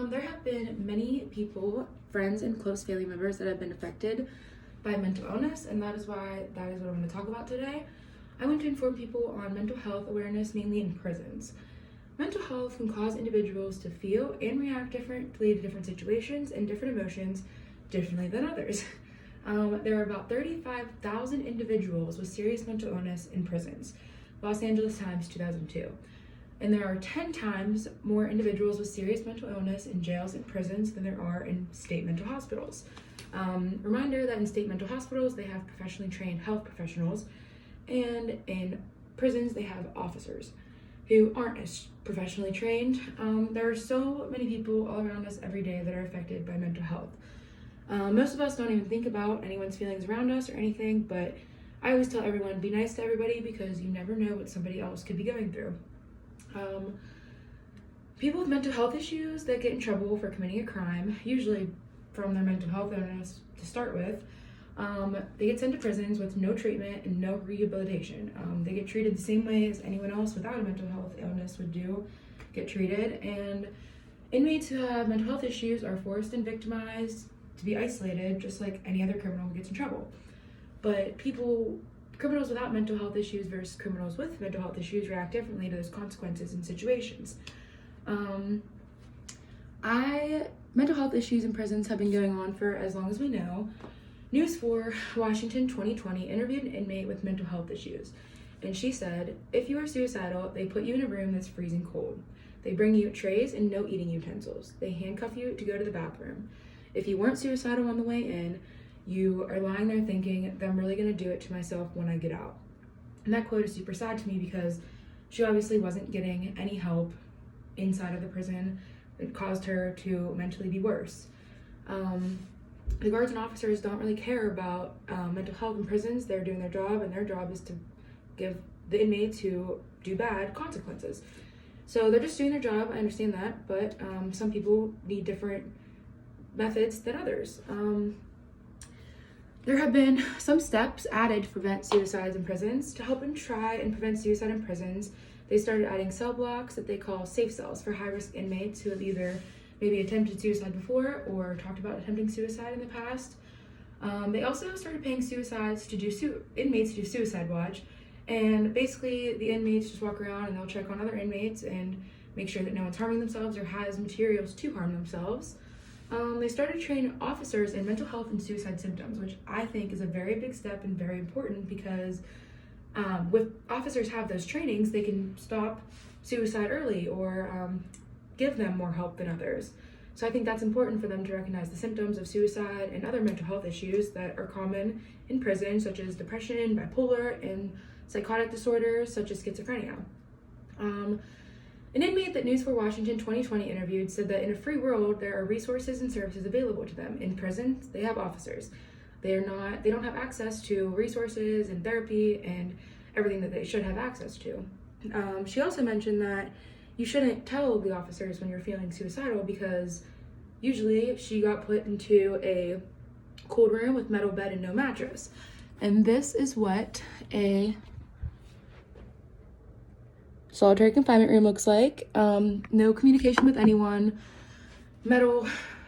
There have been many people, friends and close family members that have been affected by mental illness, and that is what I'm going to talk about today. I want to inform people on mental health awareness, mainly in prisons. Mental health can cause individuals to feel and react differently to different situations and different emotions differently than others. There are about 35,000 individuals with serious mental illness in prisons, Los Angeles Times 2002. And there are 10 times more individuals with serious mental illness in jails and prisons than there are in state mental hospitals. Reminder that in state mental hospitals, they have professionally trained health professionals, and in prisons, they have officers who aren't as professionally trained. There are so many people all around us every day that are affected by mental health. Most of us don't even think about anyone's feelings around us or anything, but I always tell everyone, be nice to everybody because you never know what somebody else could be going through. People with mental health issues that get in trouble for committing a crime, usually from their mental health illness to start with, they get sent to prisons with no treatment and no rehabilitation. They get treated the same way as anyone else without a mental health illness would get treated. And inmates who have mental health issues are forced and victimized to be isolated, just like any other criminal who gets in trouble. But criminals without mental health issues versus criminals with mental health issues react differently to those consequences and situations. Mental health issues in prisons have been going on for as long as we know. News 4 Washington 2020 interviewed an inmate with mental health issues, and she said, if you are suicidal, they put you in a room that's freezing cold. They bring you trays and no eating utensils. They handcuff you to go to the bathroom. If you weren't suicidal on the way in, you are lying there thinking, I'm really going to do it to myself when I get out. And that quote is super sad to me because she obviously wasn't getting any help inside of the prison. It caused her to mentally be worse. The guards and officers don't really care about mental health in prisons. They're doing their job, and their job is to give the inmates who do bad consequences. So they're just doing their job. I understand that, but some people need different methods than others. There have been some steps added to prevent suicides in prisons. To help and try and prevent suicide in prisons, they started adding cell blocks that they call safe cells for high-risk inmates who have either maybe attempted suicide before or talked about attempting suicide in the past. They also started paying inmates to do suicide watch, and basically the inmates just walk around and they'll check on other inmates and make sure that no one's harming themselves or has materials to harm themselves. They started to train officers in mental health and suicide symptoms, which I think is a very big step and very important because with officers have those trainings, they can stop suicide early or give them more help than others. So I think that's important for them to recognize the symptoms of suicide and other mental health issues that are common in prison, such as depression, bipolar, and psychotic disorders such as schizophrenia. An inmate that News 4 Washington 2020 interviewed said that in a free world, there are resources and services available to them. In prisons, they have officers. They don't have access to resources and therapy and everything that they should have access to. She also mentioned that you shouldn't tell the officers when you're feeling suicidal because usually she got put into a cold room with metal bed and no mattress. And this is what a solitary confinement room looks like. No communication with anyone, metal,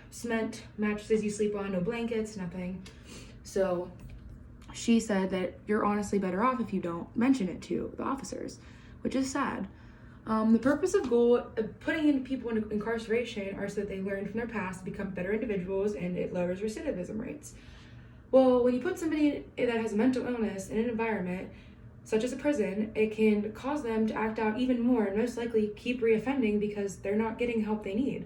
cement mattresses you sleep on, no blankets, nothing. So she said that you're honestly better off if you don't mention it to the officers, which is sad. The purpose of putting in people into incarceration are so that they learn from their past, become better individuals, and it lowers recidivism rates. Well, when you put somebody that has a mental illness in an environment such as a prison, it can cause them to act out even more and most likely keep reoffending because they're not getting help they need.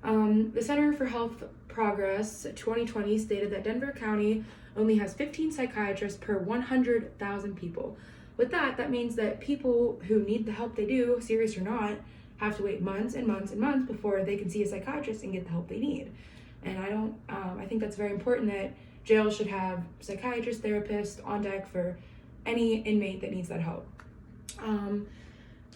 The Center for Health Progress 2020 stated that Denver County only has 15 psychiatrists per 100,000 people. With that means that people who need the help they do, serious or not, have to wait months and months and months before they can see a psychiatrist and get the help they need. And I think that's very important that jails should have psychiatrists, therapists on deck for any inmate that needs that help.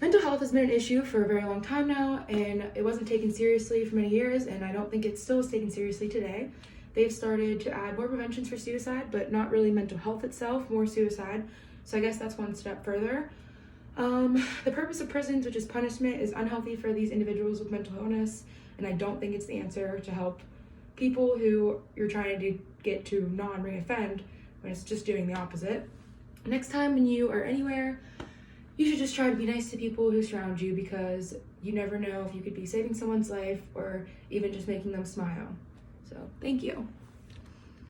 Mental health has been an issue for a very long time now, and it wasn't taken seriously for many years, and I don't think it still is taken seriously today. They've started to add more preventions for suicide, but not really mental health itself, more suicide. So I guess that's one step further. The purpose of prisons, which is punishment, is unhealthy for these individuals with mental illness, and I don't think it's the answer to help people who you're trying to get to non-reoffend, when it's just doing the opposite. Next time when you are anywhere, you should just try to be nice to people who surround you, because you never know if you could be saving someone's life or even just making them smile. So, thank you.